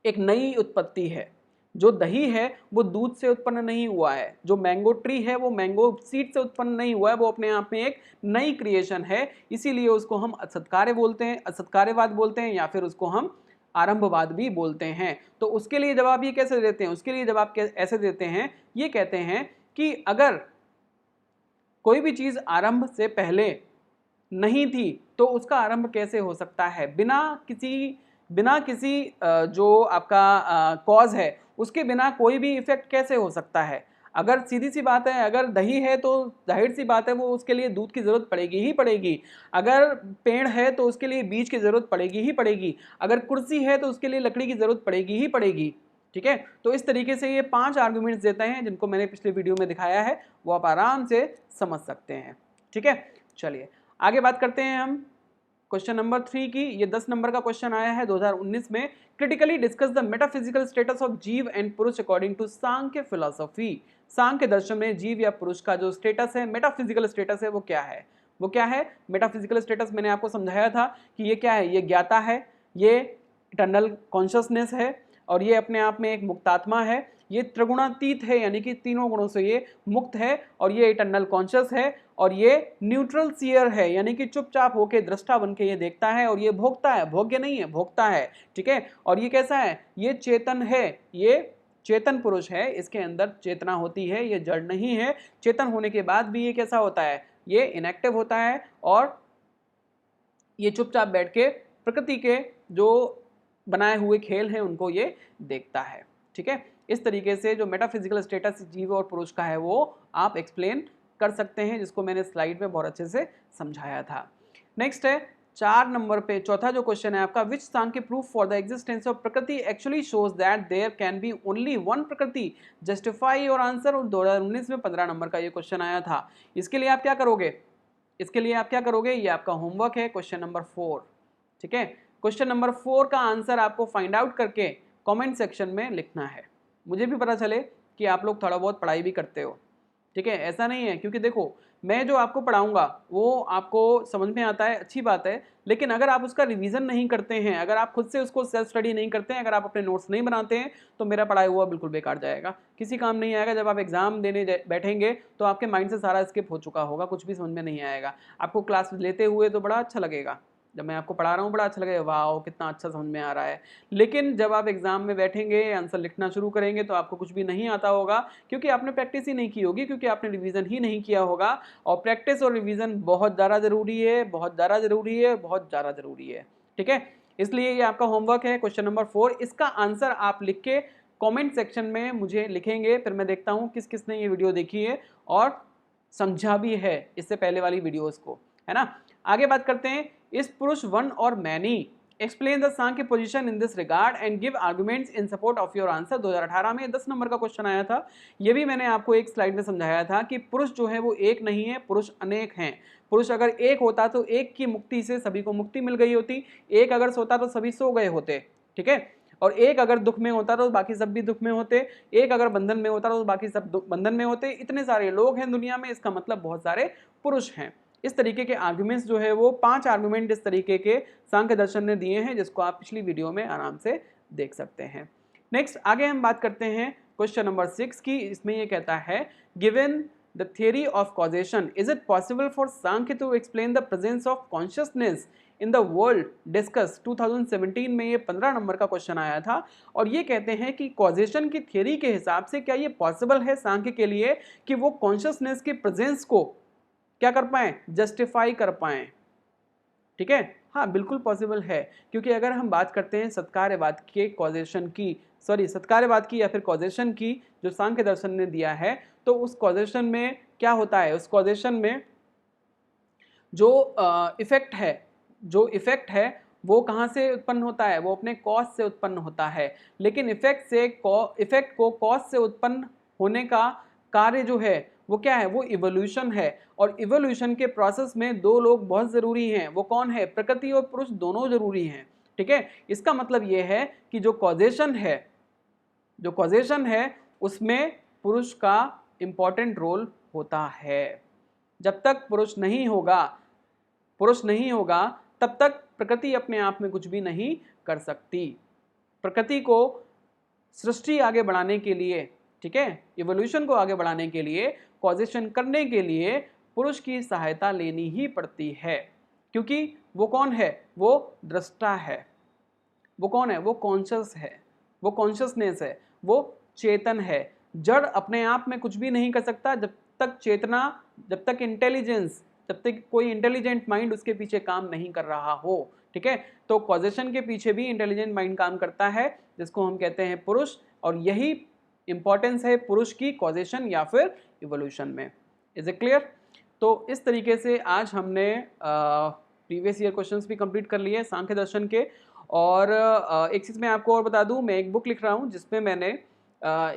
एक नई उत्पत्ति है। जो दही है वो दूध से उत्पन्न नहीं हुआ है, जो मैंगो ट्री है वो मैंगो सीड से उत्पन्न नहीं हुआ है, वो अपने आप में एक नई क्रिएशन है। इसीलिए उसको हम असत्कार्य बोलते हैं, असत्कार्यवाद बोलते हैं, या फिर उसको हम आरंभवाद भी बोलते हैं। तो उसके लिए जवाब ये कैसे देते हैं? उसके लिए जवाब ऐसे देते हैं, ये कहते हैं कि अगर कोई भी चीज आरंभ से पहले नहीं थी तो उसका आरंभ कैसे हो सकता है? बिना किसी जो आपका कॉज है उसके बिना कोई भी इफेक्ट कैसे हो सकता है? अगर सीधी सी बात है, अगर दही है तो जाहिर सी बात है वो उसके लिए दूध की जरूरत पड़ेगी ही पड़ेगी। अगर पेड़ है तो उसके लिए बीज की जरूरत पड़ेगी ही पड़ेगी। अगर कुर्सी है तो उसके लिए लकड़ी की जरूरत पड़ेगी ही पड़ेगी। ठीक है। तो इस तरीके से ये 5 आर्गुमेंट्स देते हैं जिनको मैंने पिछले वीडियो में दिखाया है, वो आप आराम से समझ सकते हैं। ठीक है। चलिए आगे बात करते हैं हम क्वेश्चन नंबर 3 की। ये 10 नंबर का क्वेश्चन आया है 2019 में। Critically discuss the metaphysical status of जीव एंड पुरुष अकॉर्डिंग टू सांख्य फिलॉसफी। सांख्य दर्शन में जीव या पुरुष का जो स्टेटस है, मेटाफिजिकल स्टेटस है, वो क्या है? वो क्या है मेटाफिजिकल स्टेटस? मैंने आपको समझाया था कि ये क्या है। ये ज्ञाता है, ये इटर्नल कॉन्शियसनेस है, और ये अपने आप में एक मुक्तात्मा है। ये त्रिगुणातीत है, यानी कि तीनों गुणों से ये मुक्त है, और ये इटर्नल कॉन्शियस है, और ये न्यूट्रल सीयर है, यानी कि चुपचाप होके दृष्टा बन के ये देखता है, और ये भोगता है, भोग्य नहीं है, भोगता है। ठीक है। और ये कैसा है? ये चेतन है, ये चेतन पुरुष है, इसके अंदर चेतना होती है, ये जड़ नहीं है। चेतन होने के बाद भी ये कैसा होता है? ये इनएक्टिव होता है, और ये चुपचाप बैठ के प्रकृति के जो बनाए हुए खेल हैं उनको ये देखता है। ठीक है। इस तरीके से जो मेटाफिजिकल स्टेटस जीव और पुरुष का है वो आप एक्सप्लेन कर सकते हैं, जिसको मैंने स्लाइड में बहुत अच्छे से समझाया था। नेक्स्ट है 4 नंबर पे चौथा जो क्वेश्चन है आपका, which Sankhya proof for the existence of Prakriti actually shows that there can be only one Prakriti, justify your answer. 2019 में 15 नंबर का ये क्वेश्चन आया था। इसके लिए आप क्या करोगे? ये आपका होमवर्क है, क्वेश्चन नंबर 4। ठीक है। क्वेश्चन नंबर 4 का आंसर आपको फाइंड आउट करके कमेंट सेक्शन में लिखना है। मुझे भी पता चले कि आप लोग थोड़ा बहुत पढ़ाई भी करते हो। ठीक है। ऐसा नहीं है, क्योंकि देखो मैं जो आपको पढ़ाऊंगा वो आपको समझ में आता है, अच्छी बात है, लेकिन अगर आप उसका रिवीजन नहीं करते हैं, अगर आप खुद से उसको सेल्फ स्टडी नहीं करते हैं, अगर आप अपने नोट्स नहीं बनाते हैं, तो मेरा पढ़ाया हुआ बिल्कुल बेकार जाएगा, किसी काम नहीं आएगा। जब आप एग्जाम देने बैठेंगे तो आपके माइंड से सारा स्किप हो चुका होगा, कुछ भी समझ में नहीं आएगा। आपको क्लास लेते हुए तो बड़ा अच्छा लगेगा, जब मैं आपको पढ़ा रहा हूँ बड़ा अच्छा लगेगा, वाह कितना अच्छा समझ में आ रहा है। लेकिन जब आप एग्जाम में बैठेंगे, आंसर लिखना शुरू करेंगे, तो आपको कुछ भी नहीं आता होगा, क्योंकि आपने प्रैक्टिस ही नहीं की होगी, क्योंकि आपने रिवीजन ही नहीं किया होगा। और प्रैक्टिस और रिवीजन बहुत ज़्यादा ज़रूरी है, बहुत ज़्यादा ज़रूरी है, बहुत ज़्यादा ज़रूरी है। ठीक है। इसलिए ये आपका होमवर्क है, क्वेश्चन नंबर 4। इसका आंसर आप लिख के कॉमेंट सेक्शन में मुझे लिखेंगे, फिर मैं देखता हूँ किस किस ने ये वीडियो देखी है और समझा भी है इससे पहले वाली वीडियोस को, है ना। आगे बात करते हैं, इस पुरुष वन और many explain the Sankhya position in this regard and give arguments in support of your answer. 2018 में 10 नंबर का क्वेश्चन आया था। ये भी मैंने आपको एक स्लाइड में समझाया था कि पुरुष जो है वो एक नहीं है, पुरुष अनेक हैं। पुरुष अगर एक होता तो एक की मुक्ति से सभी को मुक्ति मिल गई होती, एक अगर सोता तो सभी सो गए होते। ठीक है। और एक अगर दुख में होता तो बाकी सब भी दुख में होते, एक अगर बंधन में होता तो बाकी सब बंधन में होते। इतने सारे लोग हैं दुनिया में, इसका मतलब बहुत सारे पुरुष हैं। इस तरीके के आर्गुमेंट्स जो है वो 5 आर्गुमेंट इस तरीके के सांख्य दर्शन ने दिए हैं, जिसको आप पिछली वीडियो में आराम से देख सकते हैं। नेक्स्ट आगे हम बात करते हैं क्वेश्चन नंबर 6 की। इसमें ये कहता है, given the theory of causation is it possible for Sankhya to explain the presence of consciousness in the world discuss. 2017 में ये 15 नंबर का क्वेश्चन आया था, और ये कहते हैं कि कॉजेशन की थियरी के हिसाब से क्या ये पॉसिबल है सांख्य के लिए कि वो कॉन्शियसनेस के प्रेजेंस को क्या कर पाएं? जस्टिफाई कर पाएं। ठीक है। हाँ बिल्कुल पॉसिबल है, क्योंकि अगर हम बात करते हैं सत्कार्यवाद के कॉजेशन की, सत्कार्यवाद की या फिर कॉजेशन की जो सांख्य दर्शन ने दिया है, तो उस कॉजेशन में क्या होता है? उस कॉजेशन में जो इफेक्ट है वो कहाँ से उत्पन्न होता है, वो अपने कॉज से उत्पन्न होता है, लेकिन इफेक्ट को कॉज से उत्पन्न होने का कार्य जो है वो क्या है, वो इवोल्यूशन है। और इवोल्यूशन के प्रोसेस में दो लोग बहुत ज़रूरी हैं, वो कौन है, प्रकृति और पुरुष दोनों जरूरी हैं। ठीक है, इसका मतलब ये है कि जो कॉजेशन है उसमें पुरुष का इंपॉर्टेंट रोल होता है। जब तक पुरुष नहीं होगा तब तक प्रकृति अपने आप में कुछ भी नहीं कर सकती। प्रकृति को सृष्टि आगे बढ़ाने के लिए, ठीक है, इवोल्यूशन को आगे बढ़ाने के लिए, कॉजेशन करने के लिए पुरुष की सहायता लेनी ही पड़ती है, क्योंकि वो कौन है, वो दृष्टा है। वो कौन है, वो कॉन्शियस है, वो कॉन्शियसनेस है, वो चेतन है। जड़ अपने आप में कुछ भी नहीं कर सकता जब तक चेतना, जब तक इंटेलिजेंस, जब तक कोई इंटेलिजेंट माइंड उसके पीछे काम नहीं कर रहा हो। ठीक है, तो कॉजेशन के पीछे भी इंटेलिजेंट माइंड काम करता है, जिसको हम कहते हैं पुरुष, और यही इंपॉर्टेंस है पुरुष की कॉजेशन या फिर इवोल्यूशन में। Is it clear? तो इस तरीके से आज हमने प्रीवियस ईयर क्वेश्चंस भी कंप्लीट कर लिए सांख्य दर्शन के। और एक चीज़ मैं आपको और बता दूं, मैं एक बुक लिख रहा हूं जिसमें मैंने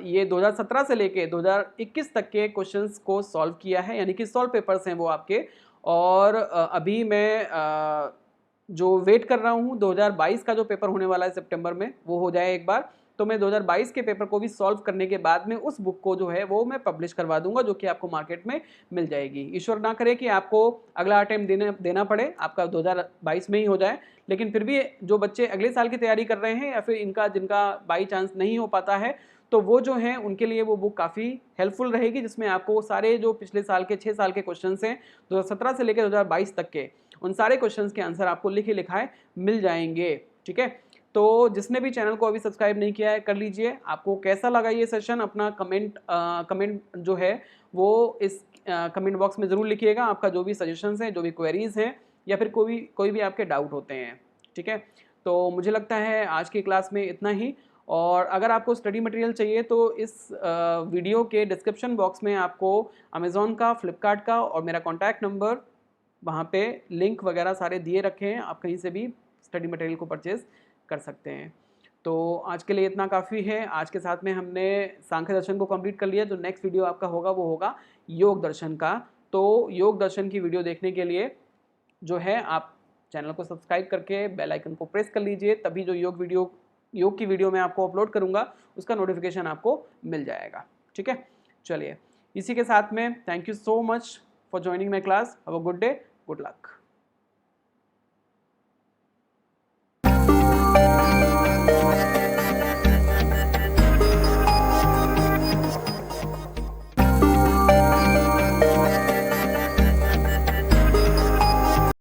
ये 2017 से लेके 2021 तक के क्वेश्चंस को सॉल्व किया है, यानी कि सॉल्व पेपर्स हैं वो आपके। और अभी मैं जो वेट कर रहा हूँ 2022 का जो पेपर होने वाला है सितंबर में, वो हो जाए एक बार, तो मैं 2022 के पेपर को भी सॉल्व करने के बाद में उस बुक को जो है वो मैं पब्लिश करवा दूंगा, जो कि आपको मार्केट में मिल जाएगी। ईश्वर ना करे कि आपको अगला अटेम्प्ट देना पड़े, आपका 2022 में ही हो जाए, लेकिन फिर भी जो बच्चे अगले साल की तैयारी कर रहे हैं या फिर जिनका बाई चांस नहीं हो पाता है, तो वो जो हैं उनके लिए वो बुक काफ़ी हेल्पफुल रहेगी, जिसमें आपको सारे जो पिछले साल के 6 साल के क्वेश्चंस हैं 2017 से लेकर 2022 तक के, उन सारे क्वेश्चंस के आंसर आपको लिखे लिखाए मिल जाएंगे। ठीक है, तो जिसने भी चैनल को अभी सब्सक्राइब नहीं किया है कर लीजिए। आपको कैसा लगा ये सेशन, अपना कमेंट जो है वो इस कमेंट बॉक्स में ज़रूर लिखिएगा। आपका जो भी सजेशंस हैं, जो भी क्वेरीज़ हैं, या फिर कोई भी आपके डाउट होते हैं। ठीक है, तो मुझे लगता है आज की क्लास में इतना ही। और अगर आपको स्टडी मटेरियल चाहिए तो इस वीडियो के डिस्क्रिप्शन बॉक्स में आपको अमेज़ॉन का, फ्लिपकार्ट का और मेरा कॉन्टैक्ट नंबर, वहाँ पे लिंक वगैरह सारे दिए रखे हैं, आप कहीं से भी स्टडी मटेरियल को परचेज़ कर सकते हैं। तो आज के लिए इतना काफ़ी है। आज के साथ में हमने सांख्य दर्शन को कंप्लीट कर लिया। जो नेक्स्ट वीडियो आपका होगा वो होगा योग दर्शन का। तो योग दर्शन की वीडियो देखने के लिए जो है आप चैनल को सब्सक्राइब करके बेल आइकन को प्रेस कर लीजिए, तभी जो योग की वीडियो मैं आपको अपलोड करूँगा उसका नोटिफिकेशन आपको मिल जाएगा। ठीक है, चलिए इसी के साथ में thank you so much for joining my class. Have a good day, good luck.